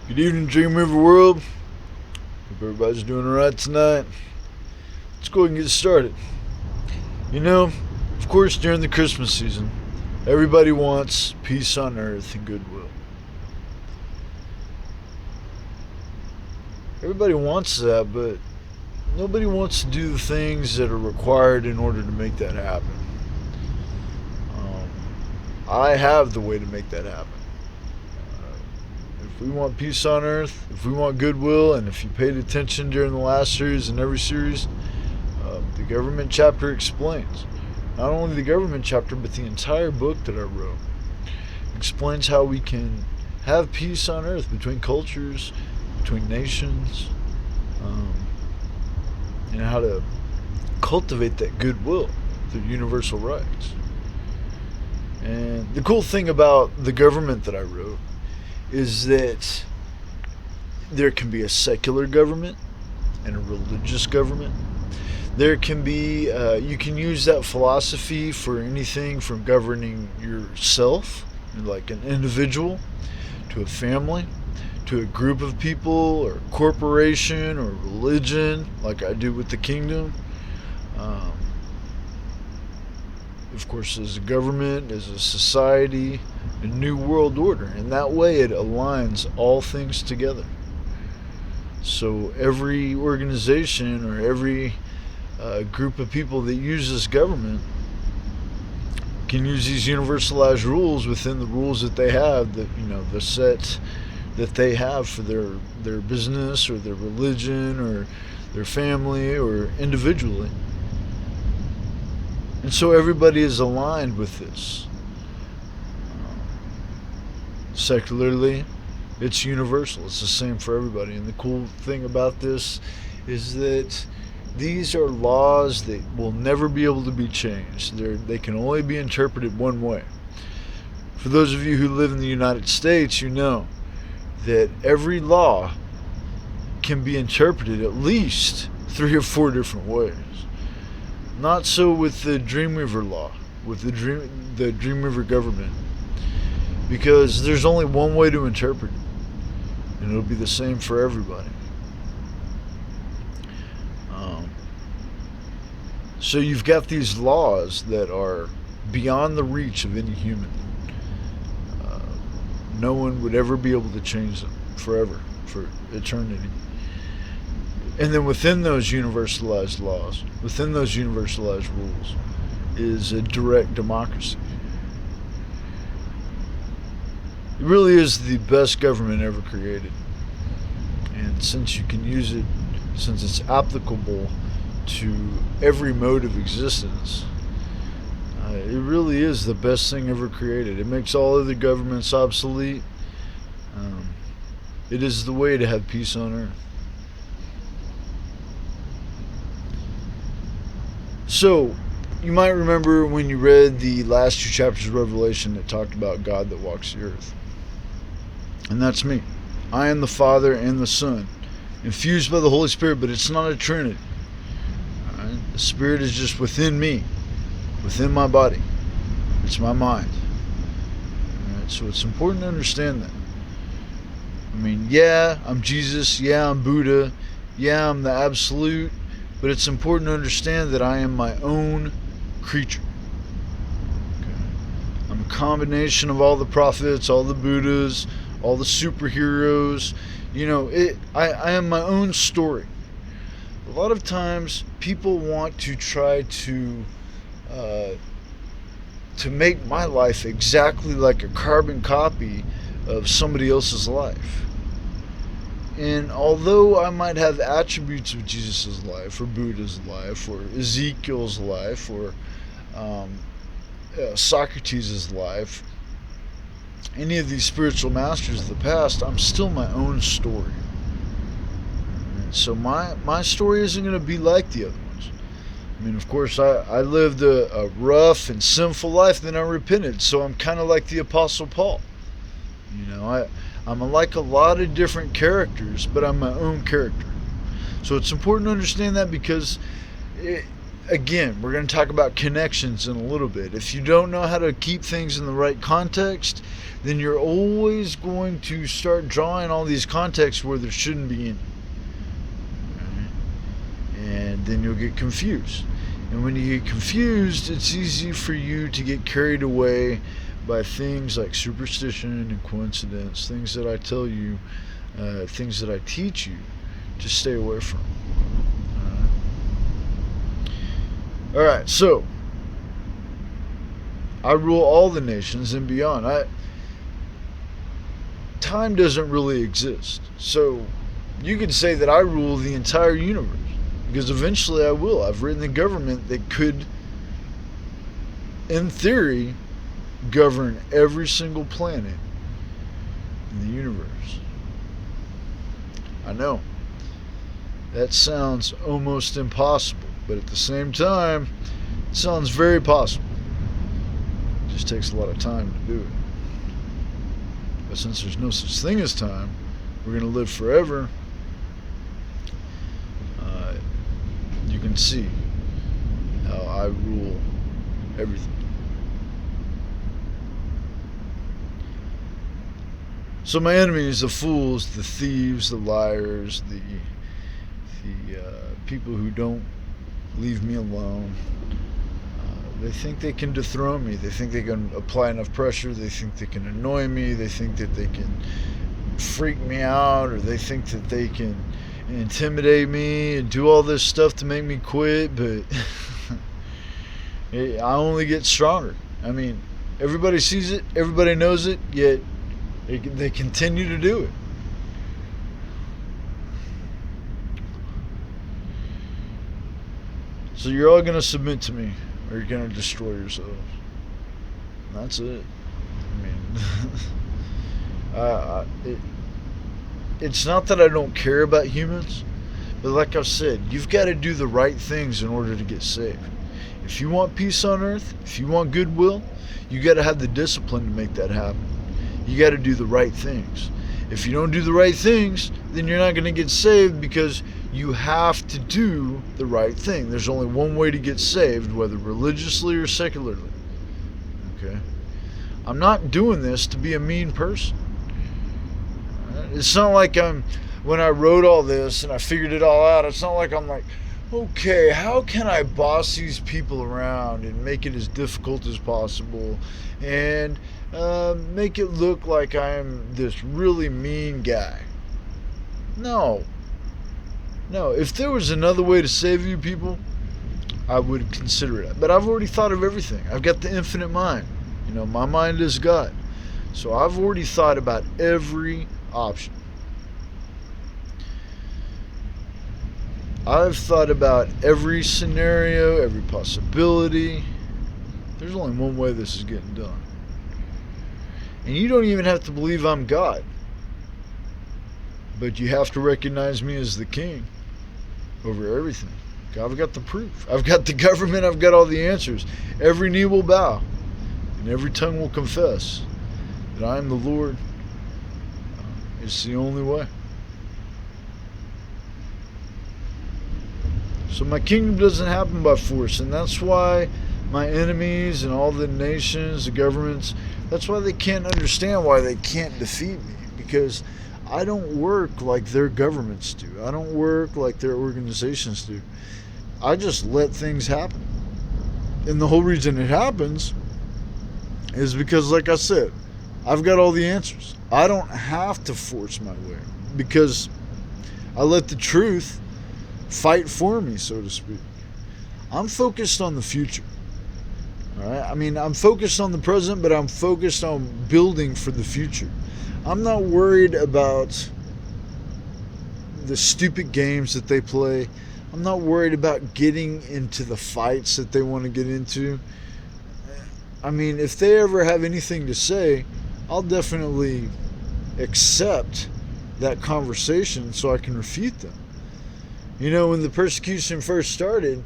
Good evening, Dreamweaver world. Hope everybody's doing alright tonight. Let's go ahead and get started. You know, of course, during the Christmas season, everybody wants peace on earth and goodwill. Everybody wants that, but nobody wants to do the things that are required in order to make that happen. Um, I have the way to make that happen. If we want peace on earth, if we want goodwill, and if you paid attention during the last series and every series, the government chapter explains. Not only the government chapter, but the entire book that I wrote explains how we can have peace on earth between cultures, between nations, and how to cultivate that goodwill through universal rights. And the cool thing about the government that I wrote is that there can be a secular government and a religious government. There can be, you can use that philosophy for anything from governing yourself, like an individual, to a family, to a group of people, or a corporation, or religion, like I do with the kingdom. Of course, as a government, as a society, a new world order. And that way it aligns all things together. So every organization or every group of people that uses government can use these universalized rules within the rules that they have, that the set that they have for their business or their religion or their family or individually. And so everybody is aligned with this. Secularly, it's universal. It's the same for everybody. And the cool thing about this is that these are laws that will never be able to be changed. They can only be interpreted one way. For those of you who live in the United States, you know that every law can be interpreted at least 3 or 4 different ways. Not so with the Dreamweaver law, with the Dreamweaver government, because there's only one way to interpret it, and it'll be the same for everybody. So you've got these laws that are beyond the reach of any human. No one would ever be able to change them forever, for eternity. And then within those universalized laws, within those universalized rules, is a direct democracy. It really is the best government ever created. And since you can use it, since it's applicable to every mode of existence, it really is the best thing ever created. It makes all other governments obsolete. It is the way to have peace on earth. So, you might remember when you read the last 2 chapters of Revelation that talked about God that walks the earth. And that's me. I am the Father and the Son, infused by the Holy Spirit, but it's not a Trinity. Right? The Spirit is just within me, within my body. It's my mind. Right? So it's important to understand that. I mean, yeah, I'm Jesus. Yeah, I'm Buddha. Yeah, I'm the Absolute. But it's important to understand that I am my own creature. Okay. I'm a combination of all the prophets, all the Buddhas, all the superheroes. I am my own story. A lot of times people want to try to make my life exactly like a carbon copy of somebody else's life. And although I might have attributes of Jesus' life, or Buddha's life, or Ezekiel's life, or Socrates' life, any of these spiritual masters of the past, I'm still my own story. And so my story isn't going to be like the other ones. I mean, of course, I lived a rough and sinful life, then I repented. So I'm kind of like the Apostle Paul. I'm like a lot of different characters, but I'm my own character. So it's important to understand that, because again, we're going to talk about connections in a little bit. If you don't know how to keep things in the right context, then you're always going to start drawing all these contexts where there shouldn't be any. And then you'll get confused. And when you get confused, it's easy for you to get carried away by things like superstition and coincidence, things that I tell you, things that I teach you to stay away from. Alright, so I rule all the nations and beyond. Time doesn't really exist. So you could say that I rule the entire universe, because eventually I will. I've written a government that could, in theory, govern every single planet in the universe. I know. That sounds almost impossible, but at the same time, it sounds very possible. It just takes a lot of time to do it. But since there's no such thing as time, we're going to live forever. You can see how I rule everything. So my enemies, the fools, the thieves, the liars, the people who don't leave me alone, they think they can dethrone me. They think they can apply enough pressure. They think they can annoy me. They think that they can freak me out, or they think that they can intimidate me and do all this stuff to make me quit. But I only get stronger. I mean, everybody sees it, everybody knows it, yet they continue to do it. So you're all going to submit to me, or you're going to destroy yourselves. And that's it. I mean, it's not that I don't care about humans, but like I've said, you've got to do the right things in order to get saved. If you want peace on earth, if you want goodwill, you got to have the discipline to make that happen. You got to do the right things. If you don't do the right things, then you're not going to get saved, because you have to do the right thing. There's only one way to get saved, whether religiously or secularly. Okay? I'm not doing this to be a mean person. It's not like when I wrote all this and I figured it all out, it's not like I'm like, okay, how can I boss these people around and make it as difficult as possible and make it look like I'm this really mean guy. No, if there was another way to save you people, I would consider it. But I've already thought of everything. I've got the infinite mind. My mind is God. So I've already thought about every option. I've thought about every scenario, every possibility. There's only one way this is getting done. And you don't even have to believe I'm God. But you have to recognize me as the king over everything. I've got the proof. I've got the government. I've got all the answers. Every knee will bow and every tongue will confess that I am the Lord. It's the only way. So my kingdom doesn't happen by force, and that's why my enemies and all the nations, the governments, that's why they can't understand why they can't defeat me, because I don't work like their governments do. I don't work like their organizations do. I just let things happen. And the whole reason it happens is because, like I said, I've got all the answers. I don't have to force my way, because I let the truth fight for me, so to speak. I'm focused on the future. All right? I mean, I'm focused on the present, but I'm focused on building for the future. I'm not worried about the stupid games that they play. I'm not worried about getting into the fights that they want to get into. I mean, if they ever have anything to say, I'll definitely accept that conversation so I can refute them. When the persecution first started,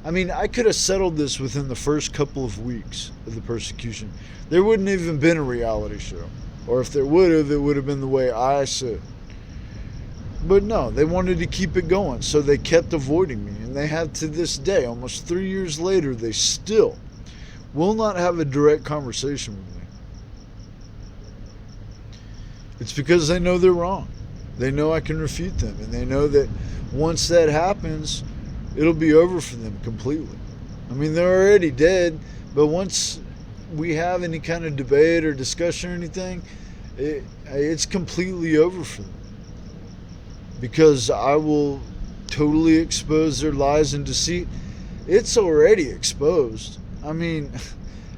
I mean, I could have settled this within the first couple of weeks of the persecution. There wouldn't have even been a reality show. Or if there would have, it would have been the way I said. But no, they wanted to keep it going, so they kept avoiding me. And and they have to this day, almost 3 years later, they still will not have a direct conversation with me. It's because they know they're wrong. They know I can refute them, and they know that once that happens, it'll be over for them completely. I mean, they're already dead, but once we have any kind of debate or discussion or anything, it's completely over for them. Because I will totally expose their lies and deceit. It's already exposed. I mean,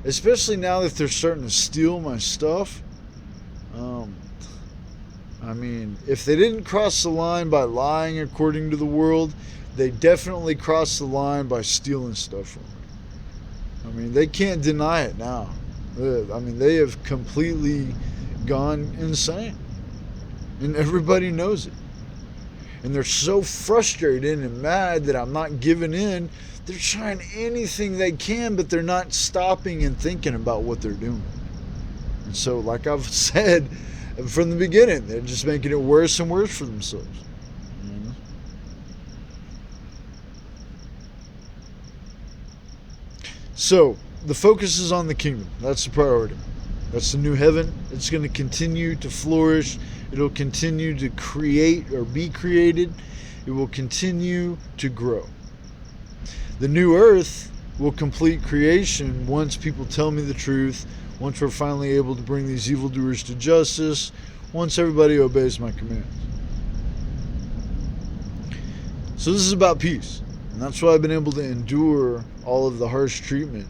especially now that they're starting to steal my stuff. I mean, if they didn't cross the line by lying according to the world, they definitely crossed the line by stealing stuff from me. I mean, they can't deny it now. I mean, they have completely gone insane. And everybody knows it. And they're so frustrated and mad that I'm not giving in. They're trying anything they can, but they're not stopping and thinking about what they're doing. And so, like I've said from the beginning, they're just making it worse and worse for themselves. So, the focus is on the kingdom. That's the priority. That's the new heaven. It's going to continue to flourish. It'll continue to create or be created. It will continue to grow. The new earth will complete creation once people tell me the truth, once we're finally able to bring these evildoers to justice, once everybody obeys my commands. So this is about peace. And that's why I've been able to endure all of the harsh treatment.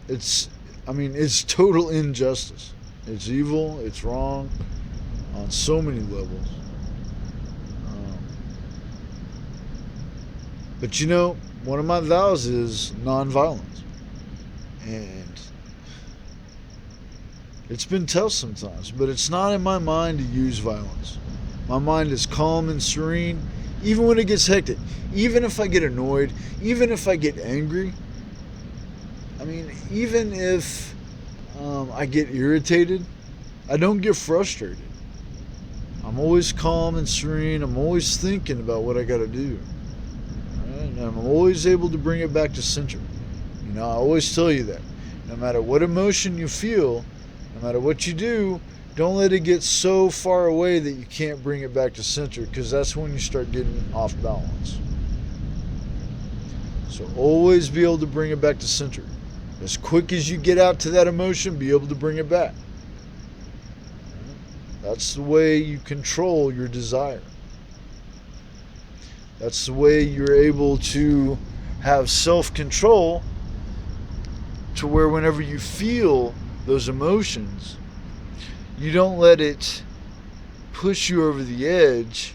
It's total injustice. It's evil. It's wrong on so many levels. But you know, one of my vows is nonviolence. And it's been tough sometimes, but it's not in my mind to use violence. My mind is calm and serene, even when it gets hectic. Even if I get annoyed, even if I get angry. I mean, even if I get irritated, I don't get frustrated. I'm always calm and serene. I'm always thinking about what I got to do. Right? And I'm always able to bring it back to center. You know, I always tell you that. No matter what emotion you feel, no matter what you do, don't let it get so far away that you can't bring it back to center, because that's when you start getting off balance. So always be able to bring it back to center. As quick as you get out to that emotion, be able to bring it back. That's the way you control your desire. That's the way you're able to have self-control, to where whenever you feel those emotions, you don't let it push you over the edge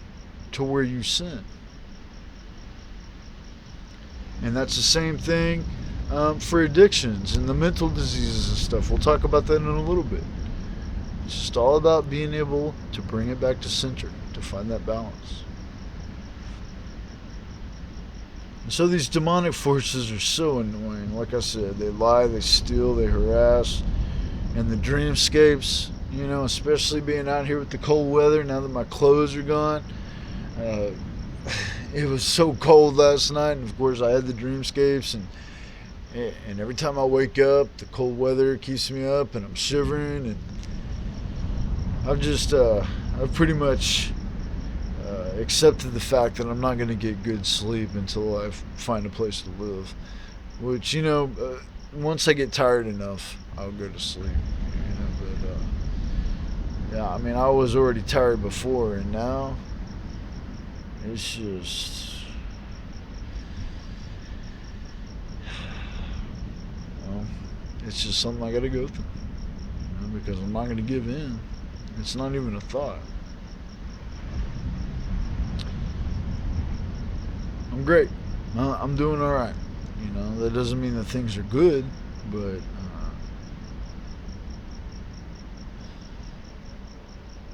to where you sin. And that's the same thing for addictions and the mental diseases and stuff. We'll talk about that in a little bit. It's just all about being able to bring it back to center, to find that balance. And so these demonic forces are so annoying. Like I said, they lie, they steal, they harass. And the dreamscapes, you know, especially being out here with the cold weather, now that my clothes are gone. It was so cold last night, and of course I had the dreamscapes, and every time I wake up, the cold weather keeps me up, and I'm shivering, and I've pretty much accepted the fact that I'm not going to get good sleep until I find a place to live. Which, you know, once I get tired enough, I'll go to sleep. You know, but yeah, I mean, I was already tired before, and now it's just, well, it's just something I got to go through. You know, because I'm not going to give in. It's not even a thought. I'm great. I'm doing all right. You know, that doesn't mean that things are good, but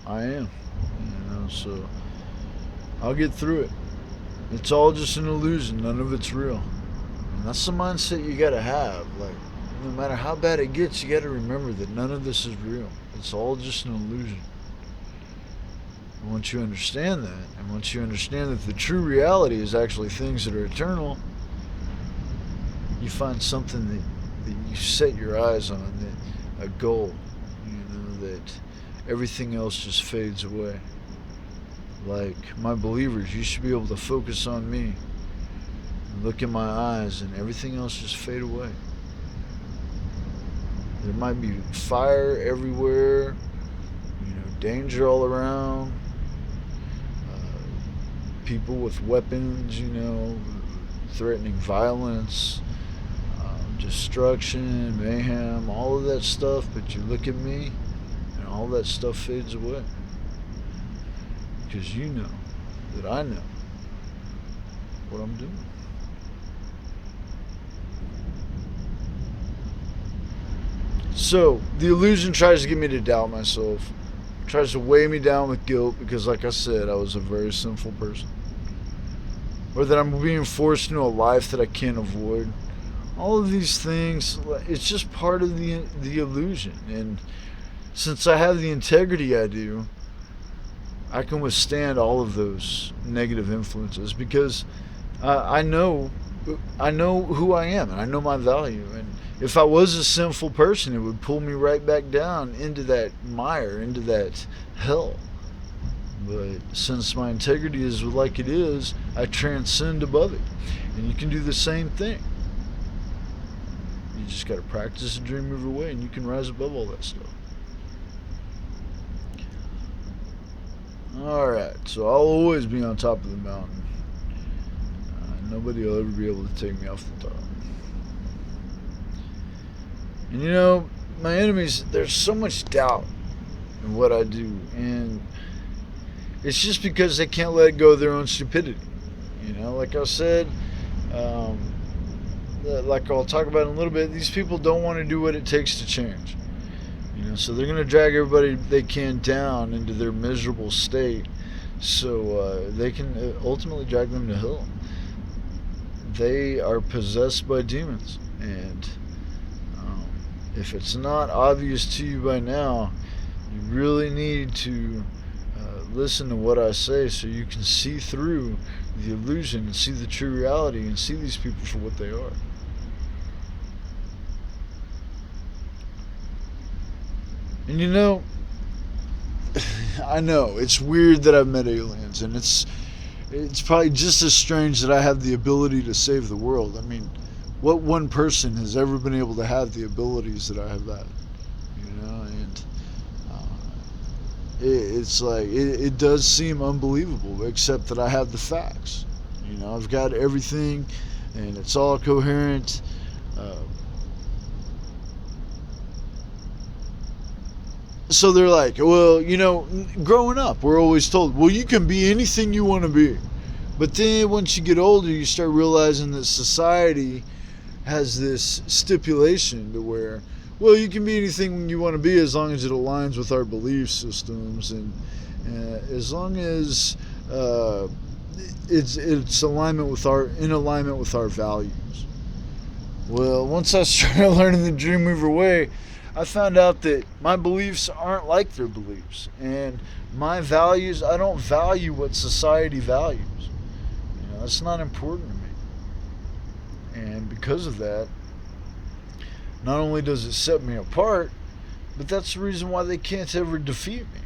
I am. You know, so I'll get through it. It's all just an illusion. None of it's real. And that's the mindset you gotta have. Like, no matter how bad it gets, you gotta remember that none of this is real. It's all just an illusion. And once you understand that, and once you understand that the true reality is actually things that are eternal, you find something that you set your eyes on, that a goal, that everything else just fades away. Like my believers, you should be able to focus on me, look in my eyes, and everything else just fade away. There might be fire everywhere, danger all around, people with weapons, threatening violence, destruction, mayhem, all of that stuff, but you look at me and all that stuff fades away. Because you know that I know what I'm doing. So, the illusion tries to get me to doubt myself, tries to weigh me down with guilt because, like I said, I was a very sinful person. Or that I'm being forced into a life that I can't avoid. All of these things, it's just part of the illusion. And since I have the integrity I do, I can withstand all of those negative influences because I know who I am and I know my value. And if I was a sinful person, it would pull me right back down into that mire, into that hell. But since my integrity is like it is, I transcend above it. And you can do the same thing. You just got to practice the Dreamweaver way and you can rise above all that stuff. Alright, so I'll always be on top of the mountain. Nobody will ever be able to take me off the top. And my enemies, there's so much doubt in what I do. And it's just because they can't let go of their own stupidity. Like I said, like I'll talk about in a little bit, these people don't want to do what it takes to change. So they're going to drag everybody they can down into their miserable state so they can ultimately drag them to hell. They are possessed by demons. And if it's not obvious to you by now, you really need to listen to what I say so you can see through the illusion and see the true reality and see these people for what they are. And I know it's weird that I've met aliens, and it's probably just as strange that I have the ability to save the world. I mean, what one person has ever been able to have the abilities that I have had? And it's like it does seem unbelievable, except that I have the facts. I've got everything, and it's all coherent. So they're like, well, growing up, we're always told, well, you can be anything you want to be. But then once you get older, you start realizing that society has this stipulation to where, well, you can be anything you want to be as long as it aligns with our belief systems and as long as it's in alignment with our values. Well, once I started learning the Dreamweaver way, I found out that my beliefs aren't like their beliefs. And my values, I don't value what society values. That's not important to me. And because of that, not only does it set me apart, but that's the reason why they can't ever defeat me.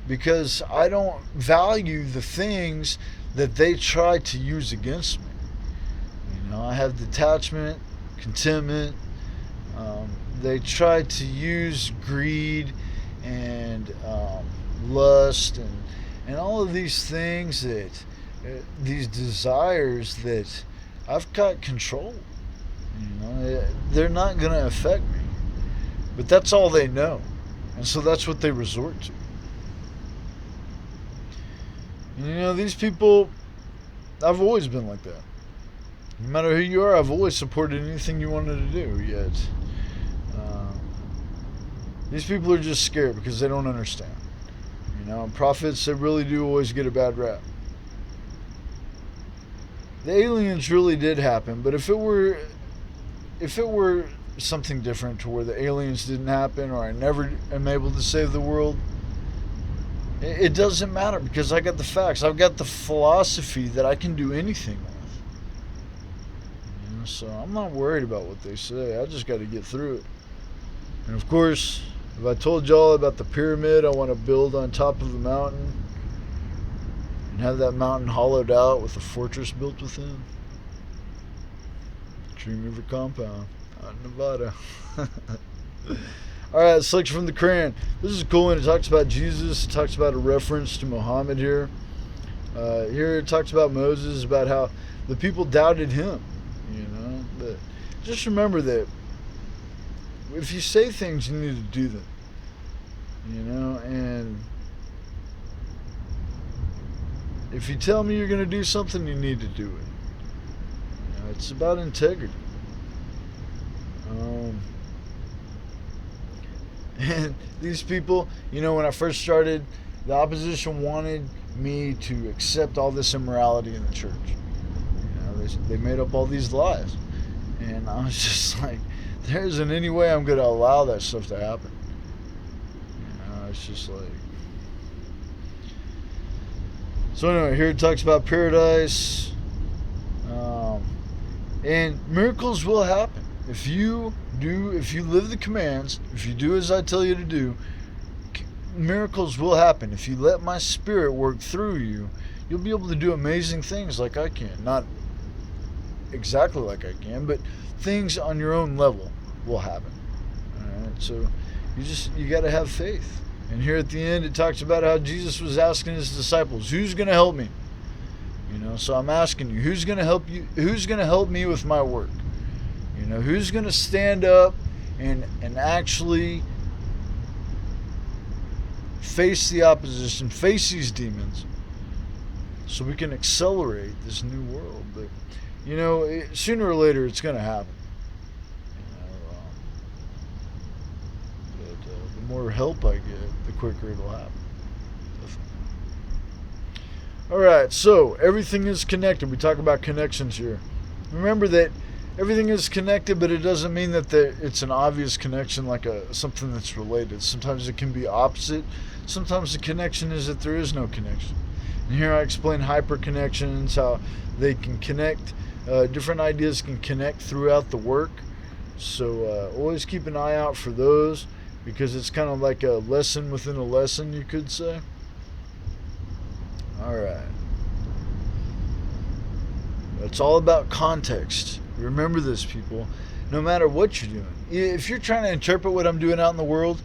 Because I don't value the things that they try to use against me. I have detachment, contentment. They try to use greed and lust and all of these things these desires that I've got control. They're not going to affect me. But that's all they know. And so that's what they resort to. These people, I've always been like that. No matter who you are, I've always supported anything you wanted to do, yet these people are just scared because they don't understand. Prophets, they really do always get a bad rap. The aliens really did happen, but if it were something different to where the aliens didn't happen or I never am able to save the world, It doesn't matter because I got the facts. I've got the philosophy that I can do anything with. So I'm not worried about what they say. I just got to get through it. And of course, if I told y'all about the pyramid I want to build on top of the mountain and have that mountain hollowed out with a fortress built within, Dreamweaver compound out in Nevada. Alright, selection from the Quran. This is cool, and it talks about Jesus. It talks about a reference to Muhammad here. Here it talks about Moses, about how the people doubted him. But just remember that if you say things, you need to do them. And if you tell me you're going to do something, you need to do it. It's about integrity. And these people, when I first started, the opposition wanted me to accept all this immorality in the church. They made up all these lies. And I was just like, there isn't any way I'm going to allow that stuff to happen. It's just like... So anyway, here it talks about paradise. And miracles will happen. If you live the commands, if you do as I tell you to do, miracles will happen. If you let my spirit work through you, you'll be able to do amazing things like I can. Not exactly like I can, but things on your own level will happen. Alright, so you got to have faith. And here at the end it talks about how Jesus was asking his disciples, who's going to help me? So I'm asking you, who's going to help you? Who's going to help me with my work? Who's going to stand up and actually face the opposition, face these demons, so we can accelerate this new world. But sooner or later it's going to happen. But the more help I get, the quicker it'll happen. Alright, so everything is connected. We talk about connections here. Remember that everything is connected, but it doesn't mean that it's an obvious connection like something that's related. Sometimes it can be opposite. Sometimes the connection is that there is no connection. And here I explain hyperconnections, how they can connect. Different ideas can connect throughout the work. So always keep an eye out for those, because it's kind of like a lesson within a lesson, you could say. Alright. It's all about context. Remember this, people. No matter what you're doing. If you're trying to interpret what I'm doing out in the world,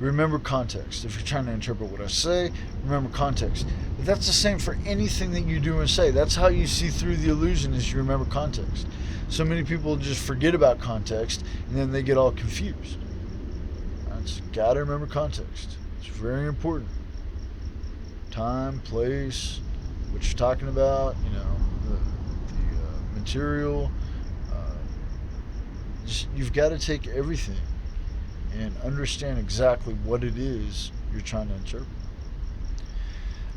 remember context. If you're trying to interpret what I say, remember context. But that's the same for anything that you do and say. That's how you see through the illusion, is you remember context. So many people just forget about context, and then they get all confused. That's gotta remember context. It's very important. Time, place, what you're talking about, the material. You've got to take everything and understand exactly what it is you're trying to interpret.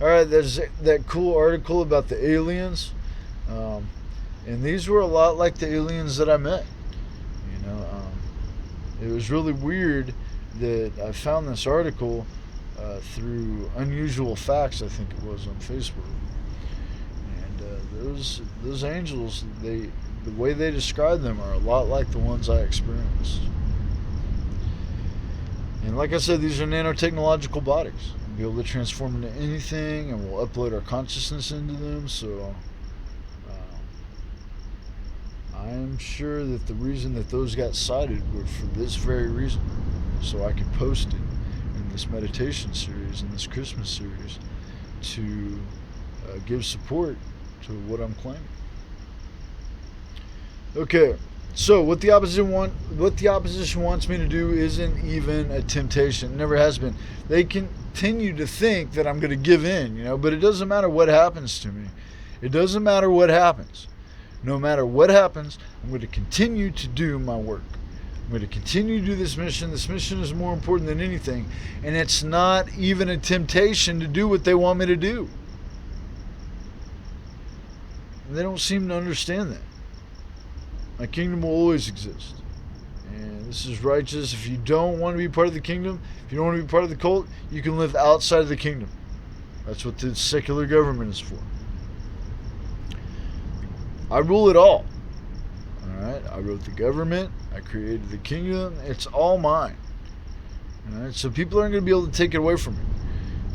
Alright, there's that cool article about the aliens. And these were a lot like the aliens that I met. It was really weird that I found this article through Unusual Facts, I think it was, on Facebook. And those angels, the way they describe them are a lot like the ones I experienced. And like I said, these are nanotechnological bodies. We'll be able to transform into anything, and we'll upload our consciousness into them. So I'm sure that the reason that those got sighted were for this very reason. So I could post it in this meditation series, in this Christmas series, to give support to what I'm claiming. Okay, so what the opposition wants me to do isn't even a temptation. It never has been. They continue to think that I'm going to give in, but it doesn't matter what happens to me. It doesn't matter what happens. No matter what happens, I'm going to continue to do my work. I'm going to continue to do this mission. This mission is more important than anything. And it's not even a temptation to do what they want me to do. And they don't seem to understand that. My kingdom will always exist. And this is righteous. If you don't want to be part of the kingdom, if you don't want to be part of the cult, you can live outside of the kingdom. That's what the secular government is for. I rule it all. Alright? I wrote the government. I created the kingdom. It's all mine. Alright? So people aren't going to be able to take it away from me.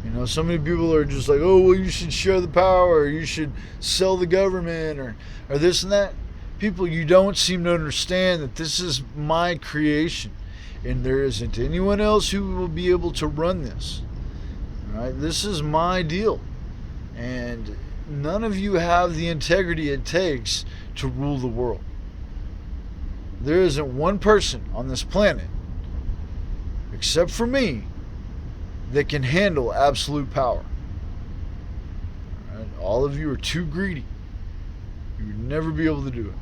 You know, so many people are just like, oh, well, you should share the power, or you should sell the government, or this and that. People, you don't seem to understand that this is my creation, and there isn't anyone else who will be able to run this. All right? This is my deal, and none of you have the integrity it takes to rule the world. There isn't one person on this planet, except for me, that can handle absolute power. All right? All of you are too greedy. You would never be able to do it.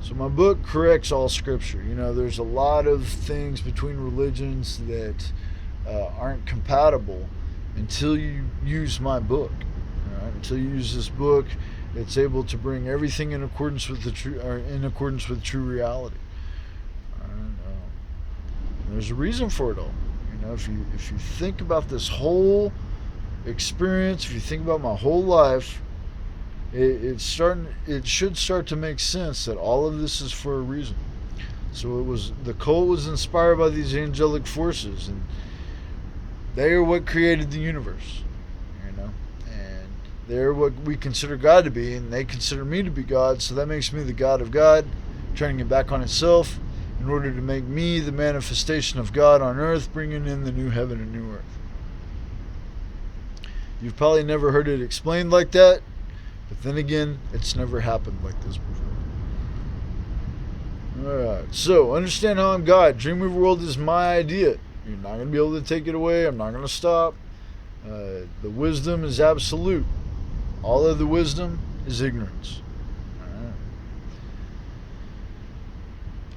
So my book corrects all scripture. You know, there's a lot of things between religions that aren't compatible until you use my book. All right? Until you use this book, it's able to bring everything in accordance with true reality. There's a reason for it all. You know, if you think about this whole experience, if you think about my whole life, it should start to make sense that all of this is for a reason. So the cult was inspired by these angelic forces, and they are what created the universe. You know, and they're what we consider God to be, and they consider me to be God. So that makes me the God of God, turning it back on itself, in order to make me the manifestation of God on earth, bringing in the new heaven and new earth. You've probably never heard it explained like that, but then again, it's never happened like this before. Alright, so understand how I'm God. Dreamweaver World is my idea. You're not going to be able to take it away. I'm not going to stop. The wisdom is absolute. All of the wisdom is ignorance.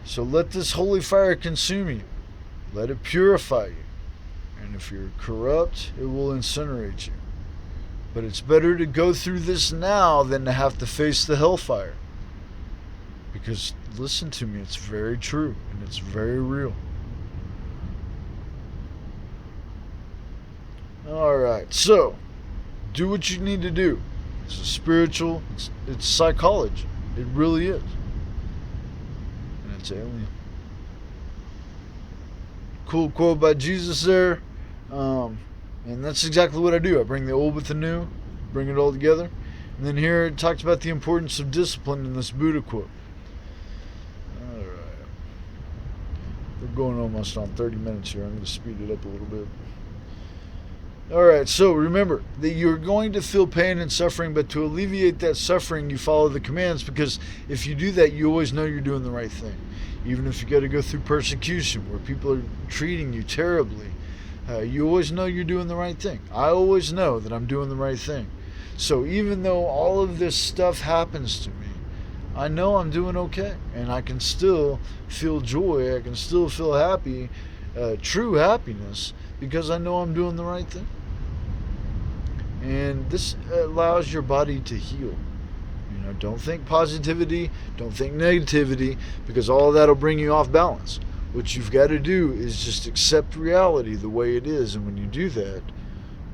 So let this holy fire consume you. Let it purify you. And if you're corrupt, it will incinerate you. But it's better to go through this now than to have to face the hellfire. Because, listen to me, it's very true and it's very real. Alright, so, do what you need to do. It's spiritual, it's psychology. It really is. It's alien. Cool quote by Jesus there. And that's exactly what I do. I bring the old with the new, bring it all together. And then here it talks about the importance of discipline in this Buddha quote. Alright. We're going almost on 30 minutes here. I'm going to speed it up a little bit. Alright, so remember that you're going to feel pain and suffering, but to alleviate that suffering, you follow the commands, because if you do that, you always know you're doing the right thing. Even if you got to go through persecution where people are treating you terribly, you always know you're doing the right thing. I always know that I'm doing the right thing. So even though all of this stuff happens to me, I know I'm doing okay, and I can still feel joy, I can still feel happy, true happiness, because I know I'm doing the right thing. And this allows your body to heal. You know, don't think positivity, don't think negativity, because all that will bring you off balance. What you've got to do is just accept reality the way it is, and when you do that,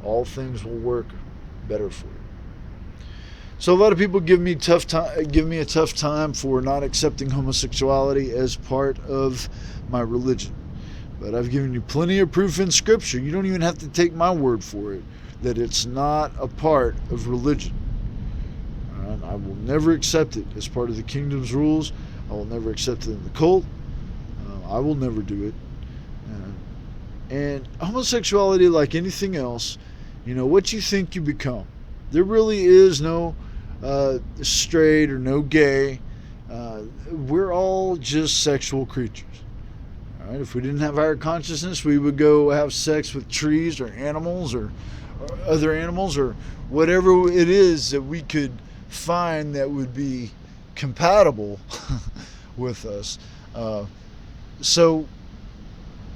all things will work better for you. So a lot of people give me a tough time for not accepting homosexuality as part of my religion. But I've given you plenty of proof in Scripture. You don't even have to take my word for it, that it's not a part of religion. I will never accept it as part of the kingdom's rules. I will never accept it in the cult. I will never do it. And homosexuality, like anything else, you know, what you think you become. There really is no straight or no gay. We're all just sexual creatures. All right? If we didn't have higher consciousness, we would go have sex with trees or animals or other animals or whatever it is that we could find that would be compatible with us. So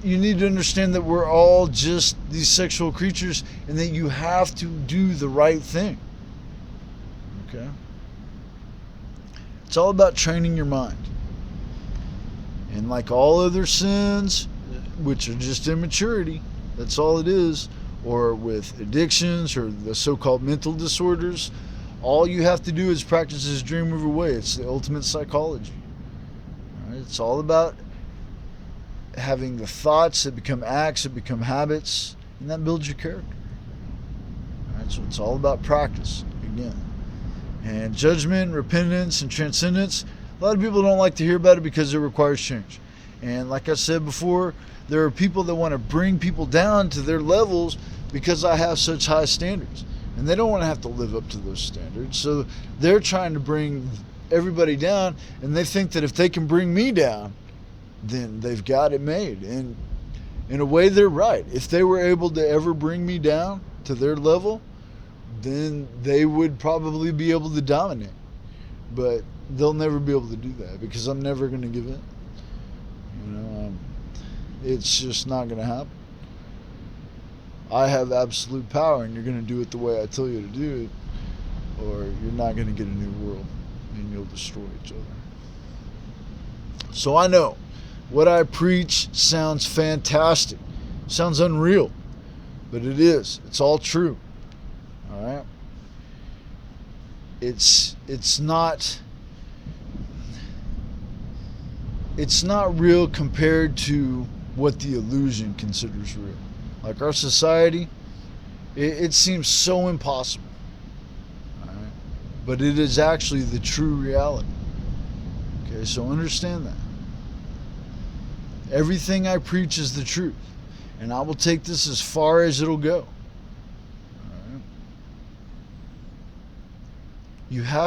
you need to understand that we're all just these sexual creatures, and that you have to do the right thing. Okay? It's all about training your mind. And like all other sins, which are just immaturity, That's all it is. Or with addictions or the so-called mental disorders, all you have to do is practice this Dreamweaver way. It's the ultimate psychology. All right? It's all about having the thoughts that become acts, that become habits, and that builds your character. All right? So it's all about practice, again. And judgment, repentance, and transcendence, a lot of people don't like to hear about it because it requires change. And like I said before, there are people that want to bring people down to their levels because I have such high standards. And they don't want to have to live up to those standards. So they're trying to bring everybody down, and they think that if they can bring me down, then they've got it made. And in a way, they're right. If they were able to ever bring me down to their level, then they would probably be able to dominate. But they'll never be able to do that because I'm never going to give in. It's just not going to happen. I have absolute power, and you're going to do it the way I tell you to do it, or you're not going to get a new world, and you'll destroy each other. So I know what I preach sounds fantastic, sounds unreal, but it is. It's all true. All right. It's not real compared to what the illusion considers real. Like our society, it seems so impossible. All right? But it is actually the true reality. Okay, so understand that. Everything I preach is the truth. And I will take this as far as it'll go. All right? You have